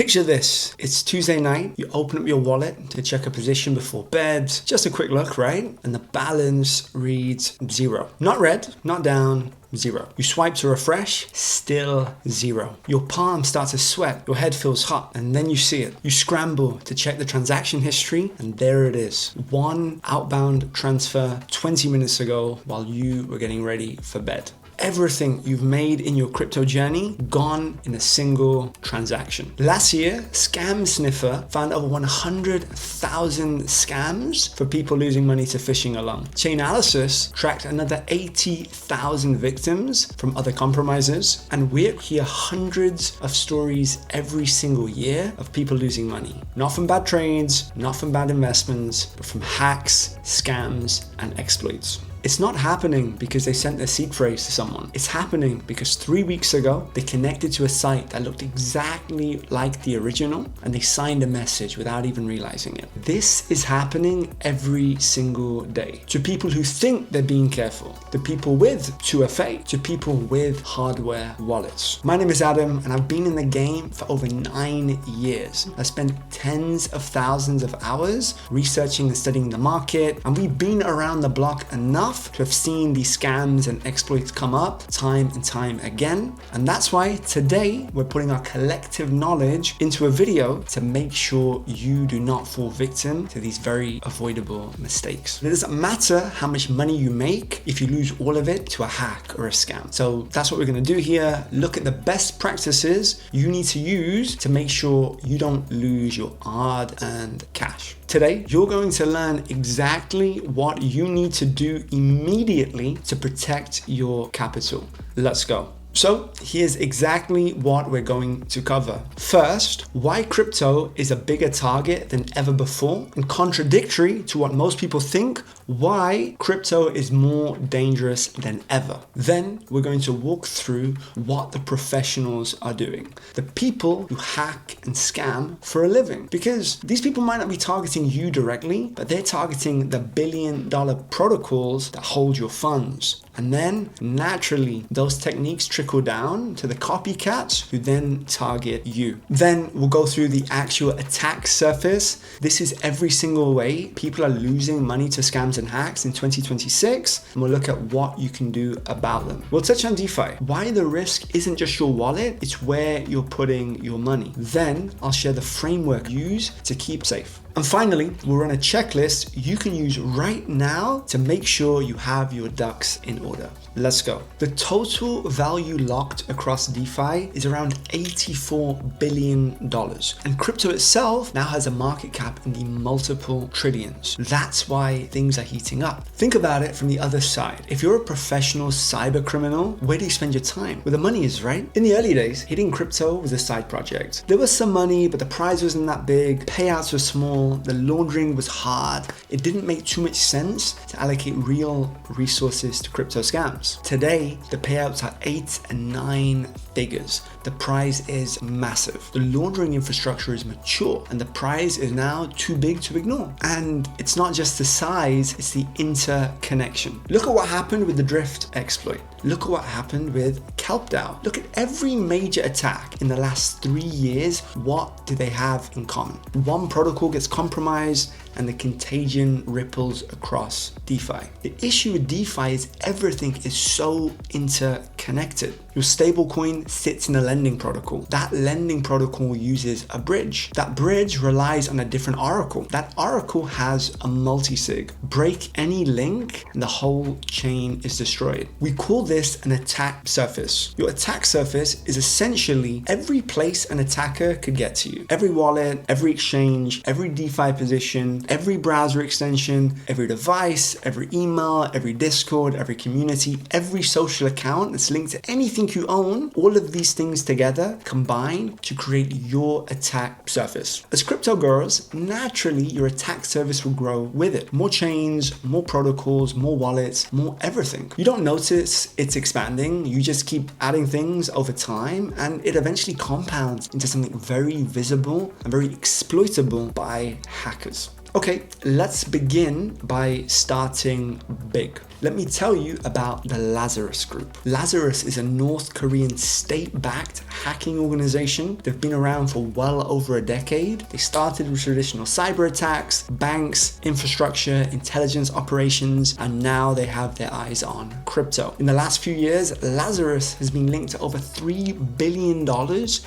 Picture this, it's Tuesday night, you open up your wallet to check a position before bed, just a quick look, right? And the balance reads 0. Not red, not down, 0. You swipe to refresh, still 0. Your palm starts to sweat, your head feels hot, and then you see it. You scramble to check the transaction history, and there it is. One outbound transfer 20 minutes ago while you were getting ready for bed. Everything you've made in your crypto journey gone in a single transaction. Last year, Scam Sniffer found over 100,000 scams for people losing money to phishing alone. Chainalysis tracked another 80,000 victims from other compromisers, and we hear hundreds of stories every single year of people losing money. Not from bad trades, not from bad investments, but from hacks, scams, and exploits. It's not happening because they sent their seed phrase to someone. It's happening because 3 weeks ago, they connected to a site that looked exactly like the original and they signed a message without even realizing it. This is happening every single day to people who think they're being careful, to people with 2FA, to people with hardware wallets. My name is Adam and I've been in the game for over 9 years. I spent tens of thousands of hours researching and studying the market, and we've been around the block enough to have seen these scams and exploits come up time and time again. And that's why today we're putting our collective knowledge into a video to make sure you do not fall victim to these very avoidable mistakes. It doesn't matter how much money you make if you lose all of it to a hack or a scam. So that's what we're going to do here. Look at the best practices you need to use to make sure you don't lose your hard-earned cash. Today, you're going to learn exactly what you need to do immediately to protect your capital. Let's go. So here's exactly what we're going to cover. First, why crypto is a bigger target than ever before, and contradictory to what most people think, why crypto is more dangerous than ever. Then we're going to walk through what the professionals are doing, the people who hack and scam for a living, because these people might not be targeting you directly, but they're targeting the billion-dollar protocols that hold your funds. And then naturally, those techniques trickle down to the copycats who then target you. Then we'll go through the actual attack surface. This is every single way people are losing money to scams and hacks in 2026. And we'll look at what you can do about them. We'll touch on DeFi, why the risk isn't just your wallet, it's where you're putting your money. Then I'll share the framework you use to keep safe. And finally, we'll run a checklist you can use right now to make sure you have your ducks in order. Let's go. The total value locked across DeFi is around $84 billion. And crypto itself now has a market cap in the multiple trillions. That's why things are heating up. Think about it from the other side. If you're a professional cyber criminal, where do you spend your time? Where the money is, right? In the early days, hitting crypto was a side project. There was some money, but the prize wasn't that big. Payouts were small. The laundering was hard. It didn't make too much sense to allocate real resources to crypto scams. Today, the payouts are 8 and 9 figures. The prize is massive. The laundering infrastructure is mature, and the prize is now too big to ignore. And it's not just the size, it's the interconnection. Look at what happened with the Drift exploit. Look at what happened with KelpDAO. Look at every major attack in the last 3 years. What do they have in common? One protocol gets compromised and the contagion ripples across DeFi. The issue with DeFi is everything is so interconnected. Your stablecoin sits in a lending protocol. That lending protocol uses a bridge. That bridge relies on a different oracle. That oracle has a multi-sig. Break any link and the whole chain is destroyed. We call this an attack surface. Your attack surface is essentially every place an attacker could get to you. Every wallet, every exchange, every DeFi position, every browser extension, every device, every email, every Discord, every community, every social account that's linked to anything you own. All of these things together combine to create your attack surface. As crypto grows, naturally your attack surface will grow with it. More chains, more protocols, more wallets, more everything. You don't notice it's expanding. You just keep adding things over time and it eventually compounds into something very visible and very exploitable by hackers. Okay, let's begin by starting big. Let me tell you about the Lazarus Group. Lazarus is a North Korean state-backed hacking organization. They've been around for well over a decade. They started with traditional cyber attacks, banks, infrastructure, intelligence operations, and now they have their eyes on crypto. In the last few years, Lazarus has been linked to over $3 billion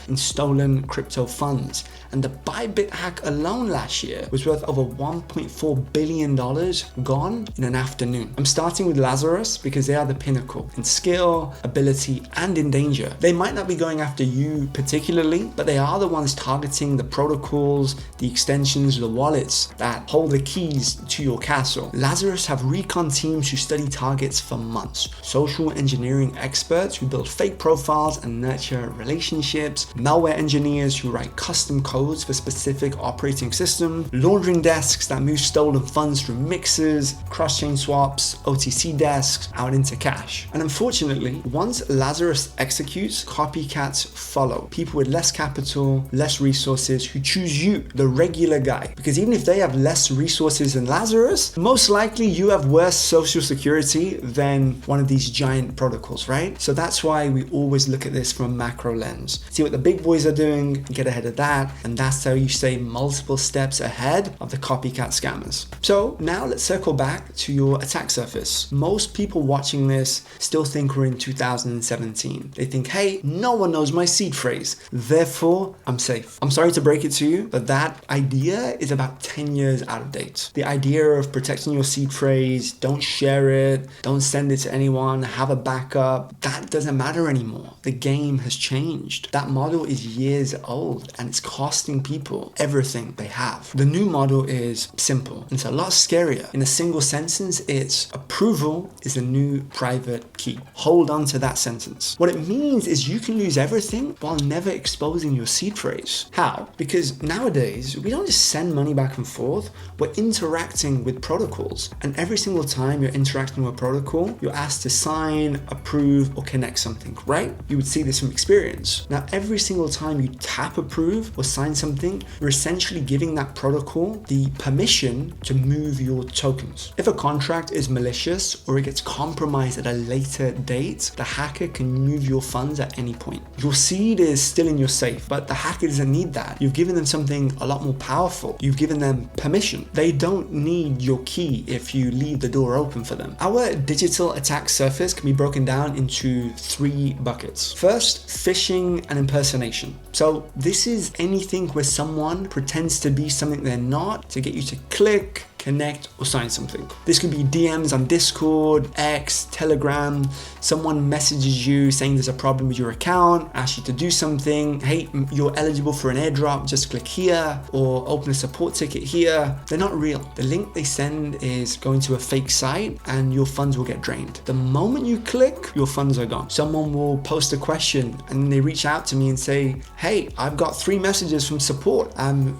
in stolen crypto funds. And the Bybit hack alone last year was worth over $1.4 billion gone in an afternoon. I'm starting with Lazarus because they are the pinnacle in skill, ability, and in danger. They might not be going after you particularly, but they are the ones targeting the protocols, the extensions, the wallets that hold the keys to your castle. Lazarus have recon teams who study targets for months, social engineering experts who build fake profiles and nurture relationships, malware engineers who write custom codes for specific operating systems, laundering desks that move stolen funds through mixers, cross-chain swaps, OTC desks out into cash. And unfortunately, once Lazarus executes, copycats follow. People with less capital, less resources who choose you, the regular guy. Because even if they have less resources than Lazarus, most likely you have worse social security than one of these giant protocols, right? So that's why we always look at this from a macro lens. See what the big boys are doing, get ahead of that, and that's how you stay multiple steps ahead of the copycat scammers. So now let's circle back to your attack surface. Most people watching this still think we're in 2017. They think, hey, no one knows my seed phrase, therefore I'm safe. I'm sorry to break it to you, but that idea is about 10 years out of date. The idea of protecting your seed phrase, don't share it, don't send it to anyone, have a backup, that doesn't matter anymore. The game has changed. That model is years old and it's costing people everything they have. The new model is simple. It's a lot scarier. In a single sentence, it's approval is the new private key. Hold on to that sentence. What it means is you can lose everything while never exposing your seed phrase. How? Because nowadays, we don't just send money back and forth, we're interacting with protocols. And every single time you're interacting with a protocol, you're asked to sign, approve, or connect something, right? You would see this from experience. Now, every single time you tap approve or sign something, you're essentially giving that protocol the permission to move your tokens. If a contract is malicious or it gets compromised at a later date, the hacker can move your funds at any point. Your seed is still in your safe, but the hacker doesn't need that. You've given them something a lot more powerful. You've given them permission. They don't need your key if you leave the door open for them. Our digital attack surface can be broken down into 3 buckets. First, phishing and impersonation. So this is anything where someone pretends to be something they're not to get you to click, connect, or sign something. This could be DMs on Discord, X, Telegram. Someone messages you saying there's a problem with your account, asks you to do something. Hey, you're eligible for an airdrop, just click here, or open a support ticket here. They're not real. The link they send is going to a fake site and your funds will get drained. The moment you click, your funds are gone. Someone will post a question and they reach out to me and say, hey, I've got 3 messages from support.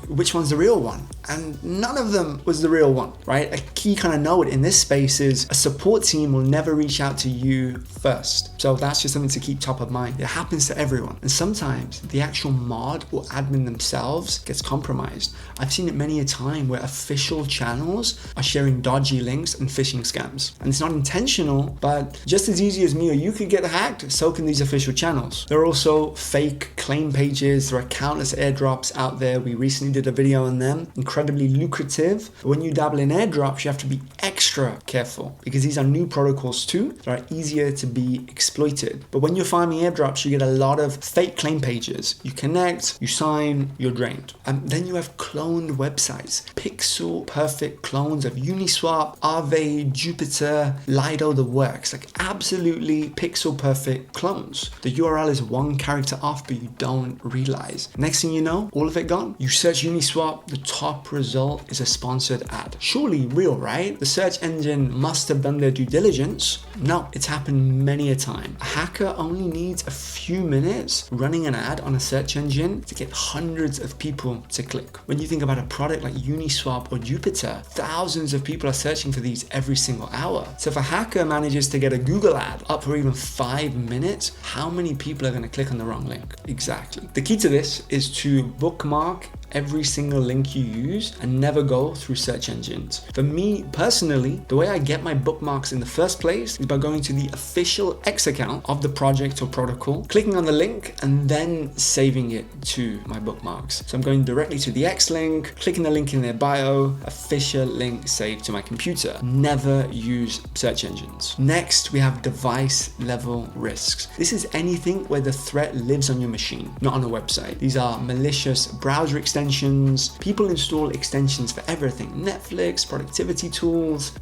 Which one's the real one? And none of them was the real one, right? A key kind of note in this space is a support team will never reach out to you first. So that's just something to keep top of mind. It happens to everyone. And sometimes the actual mod or admin themselves gets compromised. I've seen it many a time where official channels are sharing dodgy links and phishing scams. And it's not intentional, but just as easy as me or you could get hacked, so can these official channels. There are also fake claim pages. There are countless airdrops out there. We recently did a video on them. Incredibly lucrative. But when you dabble in airdrops, you have to be extra careful because these are new protocols too that are easier to be exploited. But when you're farming airdrops, you get a lot of fake claim pages. You connect, you sign, you're drained. And then you have cloned websites, pixel perfect clones of Uniswap, Aave, Jupiter, Lido, the works, like absolutely pixel perfect clones. The URL is 1 character off, but you don't realize. Next thing you know, all of it gone. You search Uniswap, the top result is a sponsored ad. Surely real, right? The search engine must have done their due diligence. No, it's happened many a time. A hacker only needs a few minutes running an ad on a search engine to get hundreds of people to click. When you think about a product like Uniswap or Jupiter, thousands of people are searching for these every single hour. So if a hacker manages to get a Google ad up for even 5 minutes, how many people are going to click on the wrong link? Exactly. The key to this is to bookmark every single link you use and never go through search engines. For me personally, the way I get my bookmarks in the first place is by going to the official X account of the project or protocol, clicking on the link, and then saving it to my bookmarks. So I'm going directly to the X link, clicking the link in their bio, official link saved to my computer. Never use search engines. Next, we have device level risks. This is anything where the threat lives on your machine, not on a website. These are malicious browser extensions. People install extensions for everything: Netflix, productivity tools,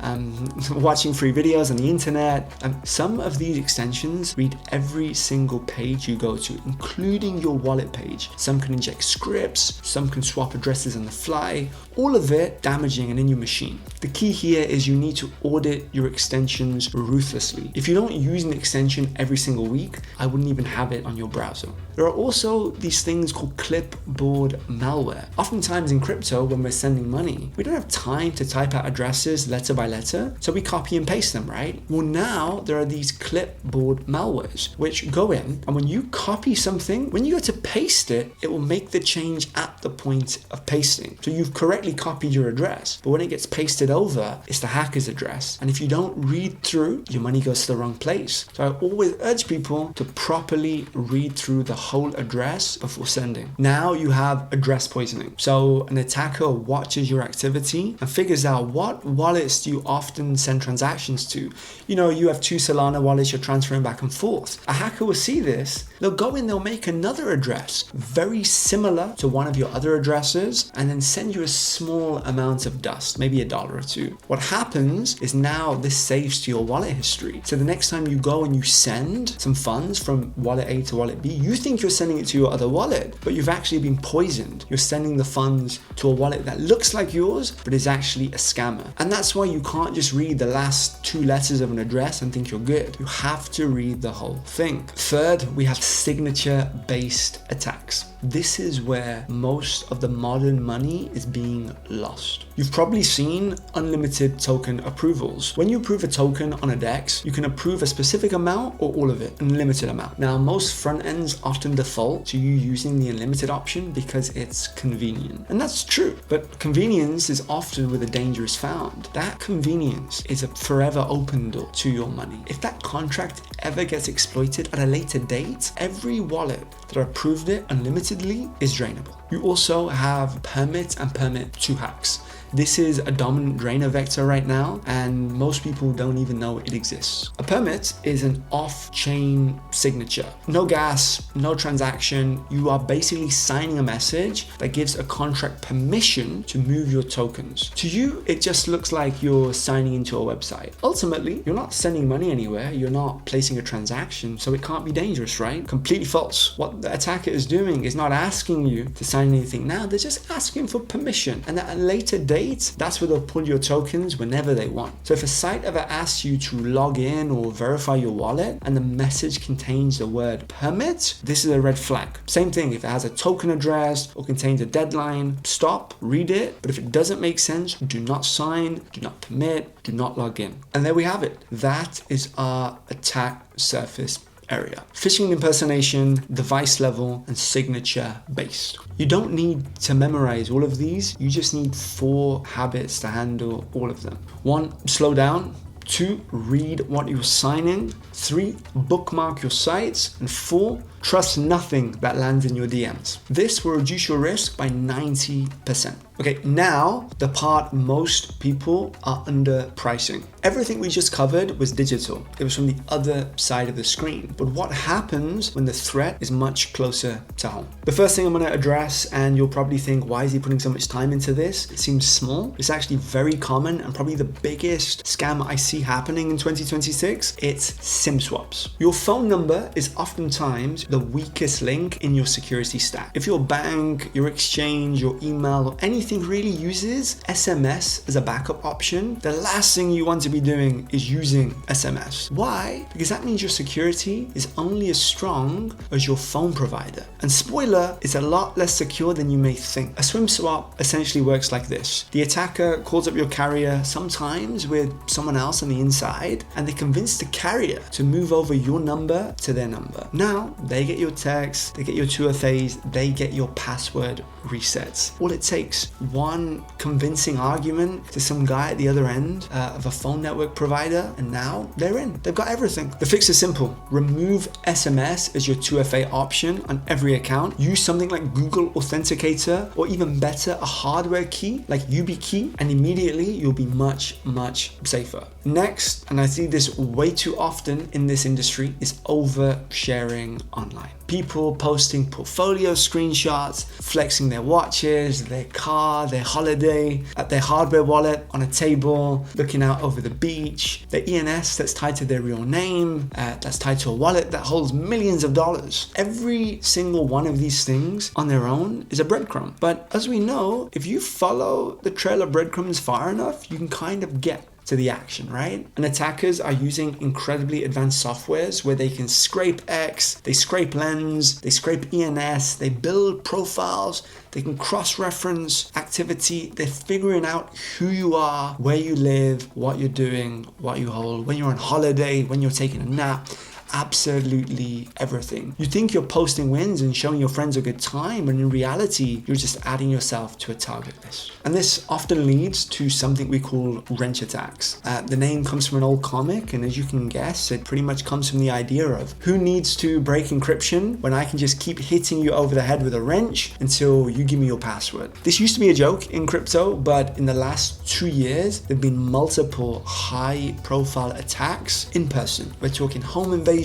watching free videos on the internet. Some of these extensions read every single page you go to, including your wallet page. Some can inject scripts, some can swap addresses on the fly, all of it damaging and in your machine. The key here is you need to audit your extensions ruthlessly. If you don't use an extension every single week, I wouldn't even have it on your browser. There are also these things called clipboard malware. Oftentimes in crypto, when we're sending money, we don't have time to type out addresses letter by letter, so we copy and paste them, right? Well, now there are these clipboard malwares which go in, and when you copy something, when you go to paste it, it will make the change at the point of pasting. So you've correctly copied your address, but when it gets pasted over, it's the hacker's address. And if you don't read through, your money goes to the wrong place. So I always urge people to properly read through the whole address before sending. Now you have address poisoning. So an attacker watches your activity and figures out what wallets do you often send transactions to. You know, you have 2 Solana wallets you're transferring back and forth. A hacker will see this, they'll go in, they'll make another address very similar to one of your other addresses and then send you a small amount of dust, maybe $1 or $2. What happens is now this saves to your wallet history. So the next time you go and you send some funds from wallet A to wallet B, you think you're sending it to your other wallet, but you've actually been poisoned. You're sending the funds to a wallet that looks like yours, but is actually a scammer. And that's why you can't just read the last 2 letters of an address and think you're good. You have to read the whole thing. Third, we have signature-based attacks. This is where most of the modern money is being lost. You've probably seen unlimited token approvals. When you approve a token on a DEX, you can approve a specific amount or all of it, an unlimited amount. Now, most front ends often default to you using the unlimited option because it's convenient. And that's true, but convenience is often where the danger is found. That convenience is a forever open door to your money. If that contract ever gets exploited at a later date, every wallet that approved it unlimitedly is drainable. You also have permit and permit 2 hacks. This is a dominant drainer vector right now, and most people don't even know it exists. A permit is an off-chain signature. No gas, no transaction. You are basically signing a message that gives a contract permission to move your tokens. To you, it just looks like you're signing into a website. Ultimately, you're not sending money anywhere. You're not placing a transaction, so it can't be dangerous, right? Completely false. What the attacker is doing is not asking you to sign anything now. They're just asking for permission, and at a later date, that's where they'll pull your tokens whenever they want. So if a site ever asks you to log in or verify your wallet and the message contains the word permit, this is a red flag. Same thing, if it has a token address or contains a deadline, stop, read it. But if it doesn't make sense, do not sign, do not permit, do not log in. And there we have it. That is our attack surface area. Phishing and impersonation, device level, and signature based. You don't need to memorize all of these. You just need 4 habits to handle all of them. 1, slow down. 2, read what you're signing. 3, bookmark your sites. And 4, trust nothing that lands in your DMs. This will reduce your risk by 90%. Okay, now the part most people are underpricing. Everything we just covered was digital. It was from the other side of the screen. But what happens when the threat is much closer to home? The first thing I'm going to address, and you'll probably think, why is he putting so much time into this? It seems small. It's actually very common and probably the biggest scam I see happening in 2026. It's SIM swaps. Your phone number is oftentimes the weakest link in your security stack. If your bank, your exchange, your email, or anything really uses SMS as a backup option, the last thing you want to be doing is using SMS. Why? Because that means your security is only as strong as your phone provider. And spoiler, it's a lot less secure than you may think. A SIM swap essentially works like this. The attacker calls up your carrier, sometimes with someone else on the inside, and they convince the carrier to move over your number to their number. Now, they they get your texts, they get your 2FAs, they get your password resets. All it takes, one convincing argument to some guy at the other end of a phone network provider, and now they're in. They've got everything. The fix is simple. Remove SMS as your 2FA option on every account. Use something like Google Authenticator, or even better, a hardware key like YubiKey, and immediately you'll be much, much safer. Next, and I see this way too often in this industry, is oversharing online. People posting portfolio screenshots, flexing their watches, their car, their holiday, their hardware wallet on a table, looking out over the beach, their ENS that's tied to their real name, that's tied to a wallet that holds millions of dollars. Every single one of these things on their own is a breadcrumb. But as we know, if you follow the trail of breadcrumbs far enough, you can kind of get to the action, right? And attackers are using incredibly advanced softwares where they can scrape X, they scrape Lens, they scrape ENS, they build profiles, they can cross-reference activity, they're figuring out who you are, where you live, what you're doing, what you hold, when you're on holiday, when you're taking a nap. Absolutely everything. You think you're posting wins and showing your friends a good time, and in reality, you're just adding yourself to a target list. And this often leads to something we call wrench attacks. The name comes from an old comic, and as you can guess, it pretty much comes from the idea of who needs to break encryption when I can just keep hitting you over the head with a wrench until you give me your password. This used to be a joke in crypto, but in the last 2 years, there have been multiple high-profile attacks in person. We're talking home invasions,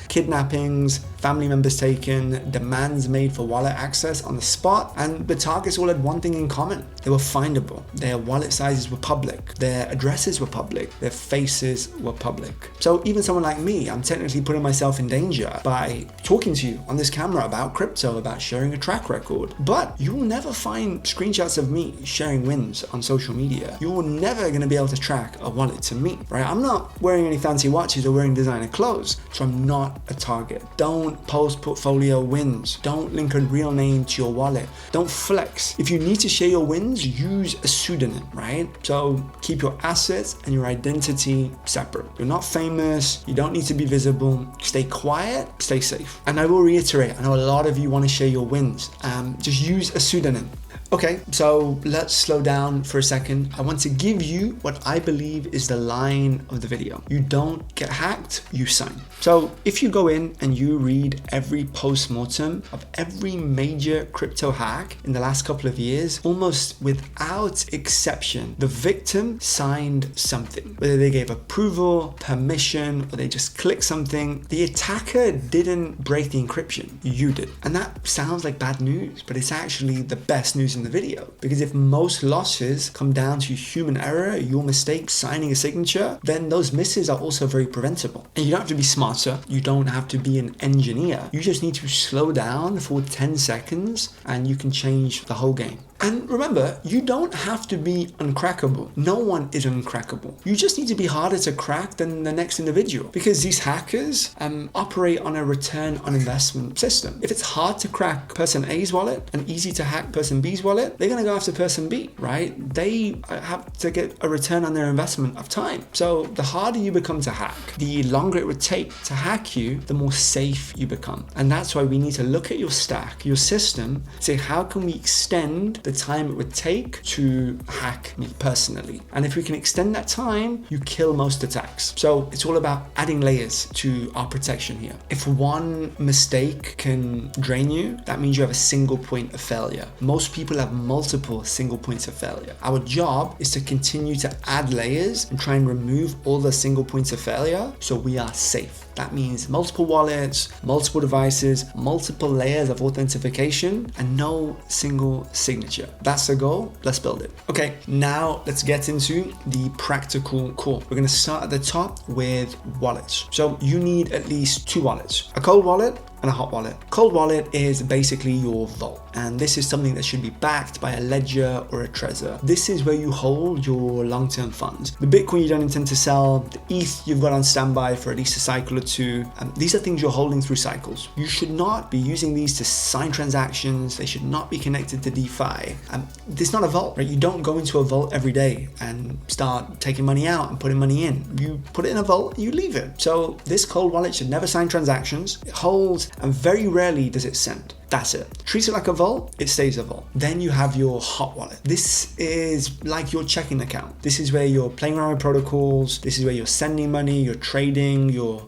kidnappings, family members taken, demands made for wallet access on the spot, and the targets all had one thing in common. They were findable. Their wallet sizes were public. Their addresses were public. Their faces were public. So even someone like me, I'm technically putting myself in danger by talking to you on this camera about crypto, about sharing a track record. But you will never find screenshots of me sharing wins on social media. You're never going to be able to track a wallet to me, right? I'm not wearing any fancy watches or wearing designer clothes, so I'm not a target. Don't post portfolio wins. Don't link a real name to your wallet. Don't flex. If you need to share your wins, use a pseudonym, right? So keep your assets and your identity separate. You're not famous. You don't need to be visible. Stay quiet, stay safe. And I will reiterate, I know a lot of you want to share your wins. Just use a pseudonym. Okay, so let's slow down for a second. I want to give you what I believe is the line of the video. You don't get hacked, you sign. So if you go in and you read every post-mortem of every major crypto hack in the last couple of years, almost without exception, the victim signed something. Whether they gave approval, permission, or they just clicked something, the attacker didn't break the encryption, you did. And that sounds like bad news, but it's actually the best news in the video, because if most losses come down to human error, your mistake signing a signature, then those misses are also very preventable. And you don't have to be smarter, you don't have to be an engineer, you just need to slow down for 10 seconds and you can change the whole game. And remember, you don't have to be uncrackable. No one is uncrackable. You just need to be harder to crack than the next individual, because these hackers operate on a return on investment system. If it's hard to crack person A's wallet and easy to hack person B's wallet, they're going to go after person B, right? They have to get a return on their investment of time. So the harder you become to hack, the longer it would take to hack you, the more safe you become. And that's why we need to look at your stack, your system, say, how can we extend the time it would take to hack me personally? And if we can extend that time, you kill most attacks. So it's all about adding layers to our protection here. If one mistake can drain you, that means you have a single point of failure. Most people have multiple single points of failure. Our job is to continue to add layers and try and remove all the single points of failure so we are safe. That means multiple wallets, multiple devices, multiple layers of authentication, and no single signature. That's the goal. Let's build it. Okay, now let's get into the practical core. We're going to start at the top with wallets. So you need at least 2 wallets, a cold wallet and a hot wallet. Cold wallet is basically your vault, and this is something that should be backed by a ledger or a Trezor. This is where you hold your long-term funds. The Bitcoin you don't intend to sell, the ETH you've got on standby for at least a cycle or 2. These are things you're holding through cycles. You should not be using these to sign transactions. They should not be connected to DeFi. This is not a vault, right? You don't go into a vault every day and start taking money out and putting money in. You put it in a vault, you leave it. So this cold wallet should never sign transactions. It holds and very rarely does it send. That's it. Treat it like a vault, it stays a vault. Then you have your hot wallet. This is like your checking account. This is where you're playing around with protocols. This is where you're sending money, you're trading, you're,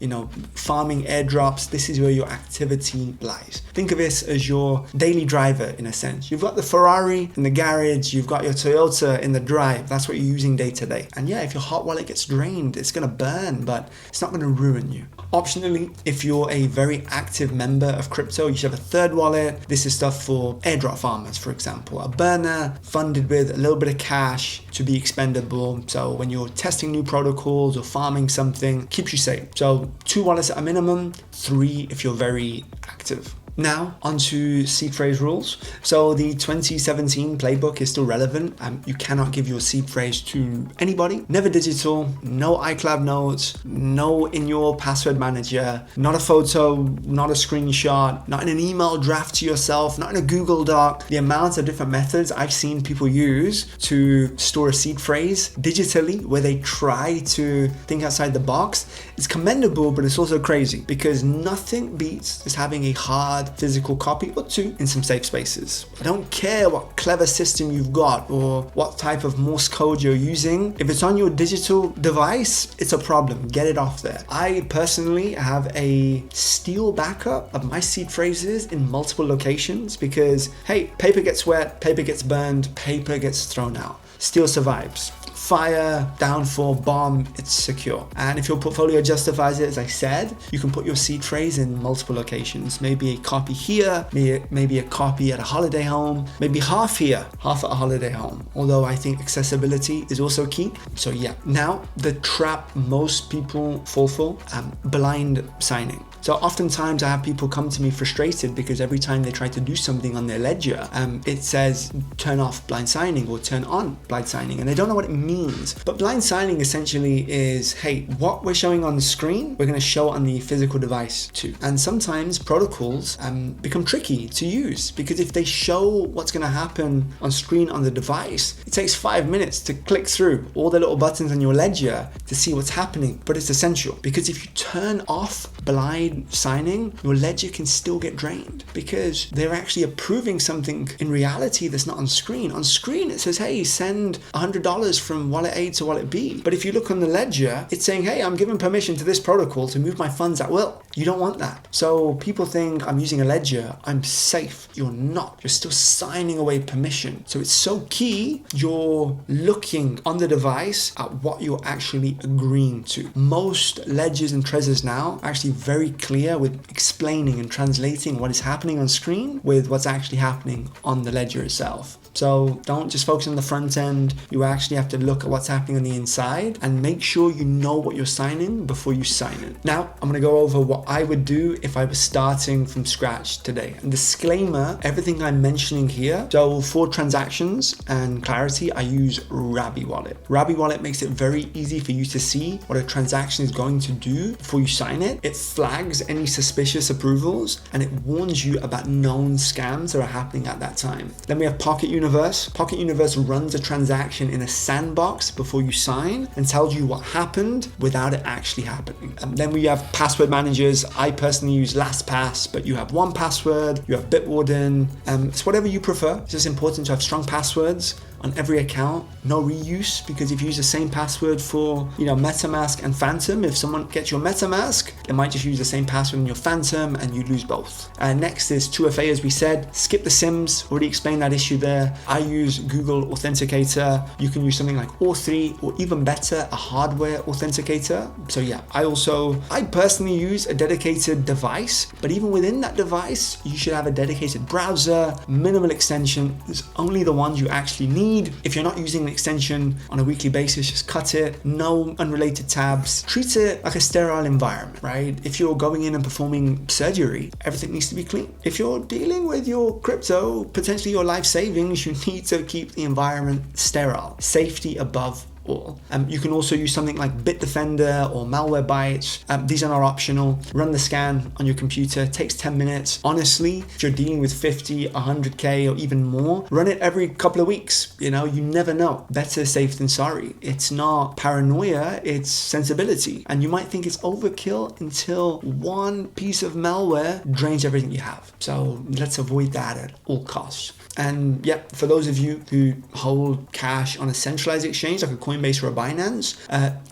farming airdrops. This is where your activity lies. Think of this as your daily driver in a sense. You've got the Ferrari in the garage, you've got your Toyota in the drive. That's what you're using day to day. And yeah, if your hot wallet gets drained, it's gonna burn, but it's not gonna ruin you. Optionally, if you're a very active member of crypto, you should have a third wallet. This is stuff for airdrop farmers, for example. A burner funded with a little bit of cash to be expendable. So when you're testing new protocols or farming something, keeps you safe. So 2 wallets at a minimum, 3 if you're very active. Now, onto seed phrase rules. So the 2017 playbook is still relevant. You cannot give your seed phrase to anybody. Never digital, no iCloud notes, no in your password manager, not a photo, not a screenshot, not in an email draft to yourself, not in a Google Doc. The amount of different methods I've seen people use to store a seed phrase digitally, where they try to think outside the box, is commendable, but it's also crazy because nothing beats just having a hard physical copy or 2 in some safe spaces. I don't care what clever system you've got or what type of Morse code you're using. If it's on your digital device, it's a problem. Get it off there. I personally have a steel backup of my seed phrases in multiple locations because, hey, paper gets wet, paper gets burned, paper gets thrown out. Steel survives. Fire, downfall, bomb, it's secure. And if your portfolio justifies it, as I said, you can put your seed phrase in multiple locations. Maybe a copy here, maybe a copy at a holiday home, maybe half here, half at a holiday home. Although I think accessibility is also key. So yeah, now the trap most people fall for, blind signing. So oftentimes I have people come to me frustrated because every time they try to do something on their ledger, it says turn off blind signing or turn on blind signing, and they don't know what it means. But blind signing essentially is, hey, what we're showing on the screen, we're going to show on the physical device too. And sometimes protocols become tricky to use because if they show what's going to happen on screen on the device, it takes 5 minutes to click through all the little buttons on your ledger to see what's happening. But it's essential because if you turn off blind signing, your ledger can still get drained because they're actually approving something in reality that's not on screen. On screen, it says, hey, send $100 from wallet A to wallet B. But if you look on the ledger, it's saying, hey, I'm giving permission to this protocol to move my funds at will. You don't want that. So people think I'm using a ledger, I'm safe. You're not. You're still signing away permission. So it's so key you're looking on the device at what you're actually agreeing to. Most ledgers and Trezors now are actually very clear with explaining and translating what is happening on screen with what's actually happening on the ledger itself. So don't just focus on the front end. You actually have to look at what's happening on the inside and make sure you know what you're signing before you sign it. Now, I'm going to go over what I would do if I was starting from scratch today. And disclaimer, everything I'm mentioning here. So for transactions and clarity, I use Rabby Wallet. Rabby Wallet makes it very easy for you to see what a transaction is going to do before you sign it. It flags any suspicious approvals and it warns you about known scams that are happening at that time. Then we have Pocket Universe. Pocket Universe runs a transaction in a sandbox before you sign and tells you what happened without it actually happening. And then we have password managers. I personally use LastPass, but you have 1Password, you have Bitwarden. It's whatever you prefer. It's just important to have strong passwords on every account, no reuse, because if you use the same password for, MetaMask and Phantom, if someone gets your MetaMask, they might just use the same password in your Phantom and you lose both. Next is 2FA, as we said. Skip the SIMs, already explained that issue there. I use Google Authenticator. You can use something like Auth3 or even better, a hardware authenticator. So yeah, I personally use a dedicated device, but even within that device, you should have a dedicated browser, minimal extension. It's only the ones you actually need. If you're not using an extension on a weekly basis, just cut it. No unrelated tabs. Treat it like a sterile environment, right? If you're going in and performing surgery, everything needs to be clean. If you're dealing with your crypto, potentially your life savings, you need to keep the environment sterile. Safety above all. You can also use something like Bitdefender or Malwarebytes. These are not optional. Run the scan on your computer. It takes 10 minutes. Honestly, if you're dealing with 50, 100K or even more, run it every couple of weeks. You never know. Better safe than sorry. It's not paranoia, it's sensibility. And you might think it's overkill until one piece of malware drains everything you have. So let's avoid that at all costs. And yeah, for those of you who hold cash on a centralized exchange like a Coinbase or a Binance,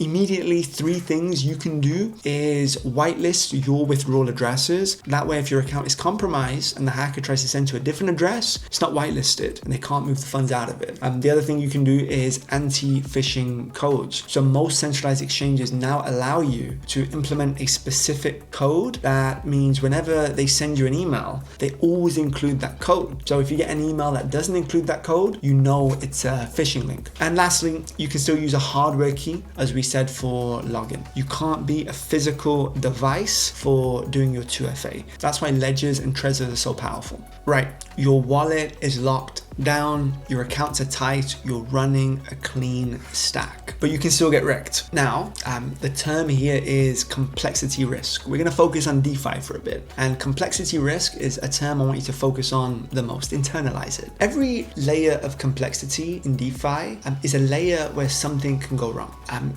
immediately 3 things you can do is whitelist your withdrawal addresses. That way, if your account is compromised and the hacker tries to send to a different address, it's not whitelisted and they can't move the funds out of it. The other thing you can do is anti-phishing codes. So most centralized exchanges now allow you to implement a specific code. That means whenever they send you an email, they always include that code. So if you get an email that doesn't include that code, you know it's a phishing link. And lastly, you can still use a hardware key, as we said, for login. You can't be a physical device for doing your 2FA. That's why ledgers and Trezors are so powerful. Right, your wallet is locked down, your accounts are tight, you're running a clean stack, but you can still get wrecked. Now, the term here is complexity risk. We're going to focus on DeFi for a bit, and complexity risk is a term I want you to focus on the most. Internalize it. Every layer of complexity in DeFi is a layer where something can go wrong.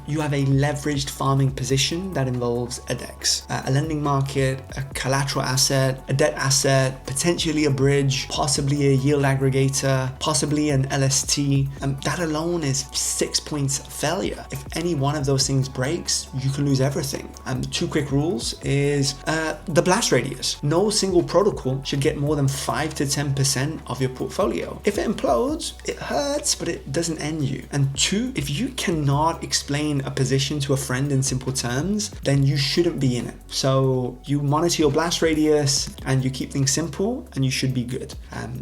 You have a leveraged farming position that involves a DEX, a lending market, a collateral asset, a debt asset, potentially a bridge, possibly a yield aggregator, possibly an LST. That alone is 6 points of failure. If any one of those things breaks, you can lose everything. 2 quick rules is the blast radius. No single protocol should get more than 5 to 10% of your portfolio. If it implodes, it hurts, but it doesn't end you. And 2, if you cannot explain a position to a friend in simple terms, then you shouldn't be in it. So you monitor your blast radius and you keep things simple and you should be good.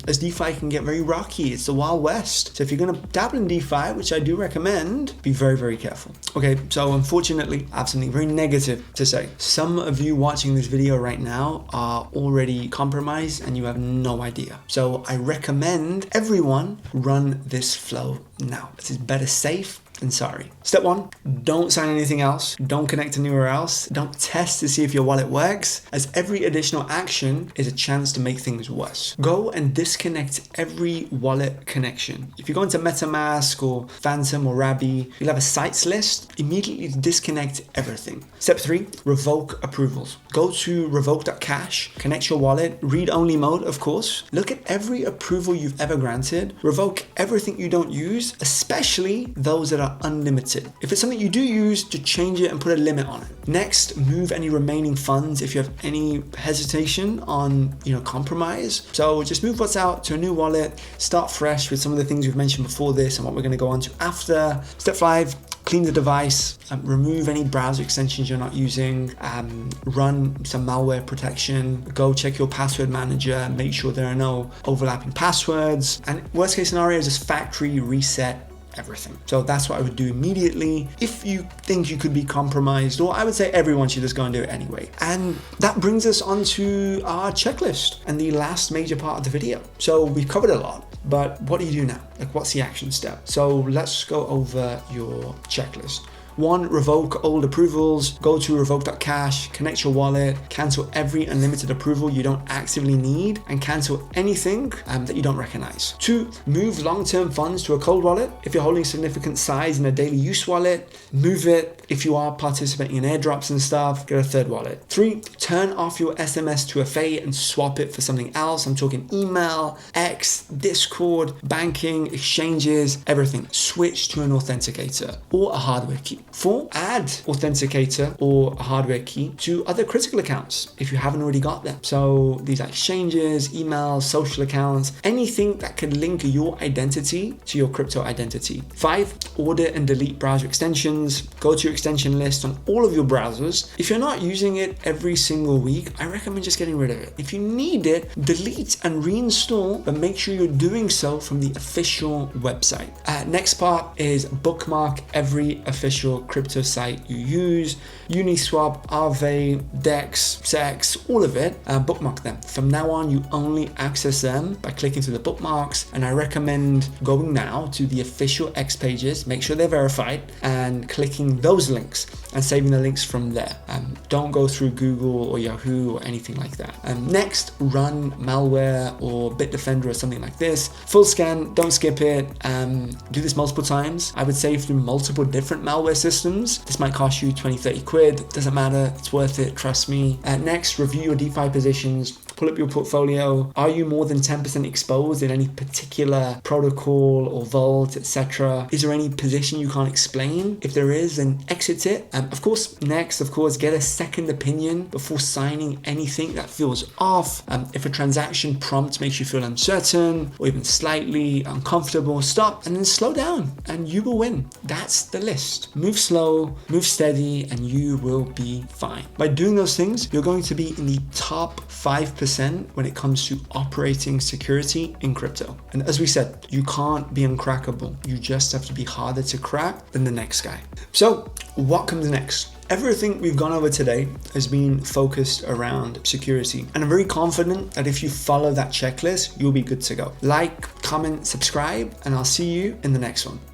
As DeFi can get very rocky, it's the Wild West. So if you're going to dabble in DeFi, which I do recommend, be very, very careful. Okay, so unfortunately, I have something very negative to say. Some of you watching this video right now are already compromised and you have no idea. So I recommend everyone run this flow now. This is better safe than sorry. Step 1, don't sign anything else. Don't connect anywhere else. Don't test to see if your wallet works, as every additional action is a chance to make things worse. Go and disconnect every wallet connection. If you go into MetaMask or Phantom or Rabby, you'll have a sites list. Immediately disconnect everything. Step 3, revoke approvals. Go to revoke.cash, connect your wallet, read-only mode, of course. Look at every approval you've ever granted. Revoke everything you don't use, especially those that are unlimited. If it's something you do use, to change it and put a limit on it. Next, move any remaining funds if you have any hesitation on, compromise. So just move what's out to a new wallet, start fresh with some of the things we've mentioned before this and what we're going to go on to after. Step 5, clean the device, remove any browser extensions you're not using, run some malware protection, go check your password manager, make sure there are no overlapping passwords, and worst case scenario is just factory reset everything. So that's what I would do immediately if you think you could be compromised, or I would say everyone should just go and do it anyway. And that brings us on to our checklist and the last major part of the video. So we've covered a lot, but what do you do now? Like, what's the action step? So let's go over your checklist. 1, revoke old approvals. Go to revoke.cash, connect your wallet, cancel every unlimited approval you don't actively need, and cancel anything that you don't recognize. 2, move long-term funds to a cold wallet. If you're holding significant size in a daily use wallet, move it. If you are participating in airdrops and stuff, get a third wallet. 3, turn off your SMS 2FA and swap it for something else. I'm talking email, X, Discord, banking, exchanges, everything. Switch to an authenticator or a hardware key. 4, add authenticator or a hardware key to other critical accounts if you haven't already got them. So these are exchanges, emails, social accounts, anything that can link your identity to your crypto identity. 5, audit and delete browser extensions. Go to your extension list on all of your browsers. If you're not using it every single week, I recommend just getting rid of it. If you need it, delete and reinstall, but make sure you're doing so from the official website. Next part is bookmark every official crypto site you use. Uniswap, Aave, Dex, Sex, all of it, bookmark them. From now on, you only access them by clicking to the bookmarks, and I recommend going now to the official X pages, make sure they're verified, and clicking those links and saving the links from there. Don't go through Google or Yahoo or anything like that. Next, run malware or Bitdefender or something like this. Full scan, don't skip it. Do this multiple times. I would say through multiple different malware systems. This might cost you 20, 30 quid. Doesn't matter, it's worth it, trust me. Next, review your DeFi positions. Pull up your portfolio. Are you more than 10% exposed in any particular protocol or vault, etc.? Is there any position you can't explain? If there is, then exit it. Of course, get a second opinion before signing anything that feels off. If a transaction prompt makes you feel uncertain or even slightly uncomfortable, stop and then slow down and you will win. That's the list. Move slow, move steady, and you will be fine. By doing those things, you're going to be in the top 5% when it comes to operating security in crypto. And as we said, you can't be uncrackable. You just have to be harder to crack than the next guy. So what comes next? Everything we've gone over today has been focused around security, and I'm very confident that if you follow that checklist, you'll be good to go. Like, comment, subscribe, and I'll see you in the next one.